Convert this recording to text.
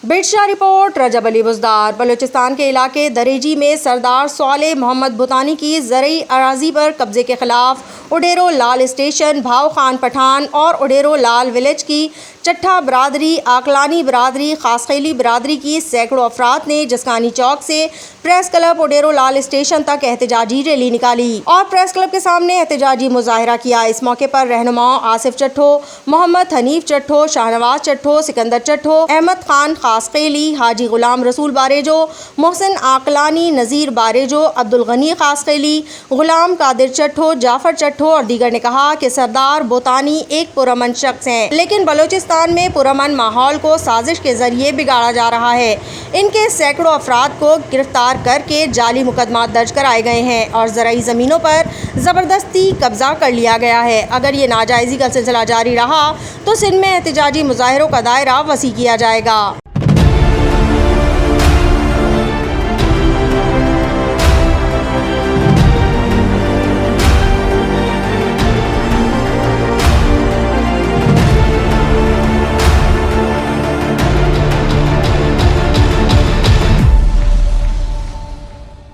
बिरशा report रजब अली बुज़दार। बलूचिस्तान के इलाके दरेजी में सरदार स्वाले मोहम्मद भूतानी की ज़रई अराज़ी पर कब्ज़े के खिलाफ उडेरो लाल स्टेशन, भाव खान पठान और उडेरो लाल विलेज की चट्ठा बरादरी, आकलानी बरादरी, खासखैली बरादरी की सैकड़ों अफराद ने जसकानी चौक से प्रेस क्लब उडेरो लाल स्टेशन तक एहतजाजी रैली निकाली और प्रेस क्लब के सामने एहतजाजी मुजाहरा किया। इस मौके पर रहनुमाओं आसिफ चट्ठो, मोहम्मद हनीफ चट्ठो, शाहनवाज चट्ठो, सिकंदर चट्ठो, अहमद खान खासखैली, हाजी गुलाम रसूल बारेजो, मोहसिन आकलानी, नज़ीर बारेजो, अब्दुल गनी खासखैली, गुलाम कादिर चट्ठो, जाफर चट्ठो और दीगर ने कहा कि सरदार भूतानी एक पुरअमन शख्स हैं, लेकिन बलूचिस्तान में पुरअमन माहौल को साजिश के जरिए बिगाड़ा जा रहा है। इनके सैकड़ों अफराद को गिरफ्तार करके जाली मुकदमा दर्ज कराए गए हैं और ज़राई ज़मीनों पर ज़बरदस्ती कब्जा कर लिया गया है। अगर ये नाजायज़ी का सिलसिला जारी रहा तो सिंध में एहतजाजी मुजाहरों का दायरा वसी किया जाएगा।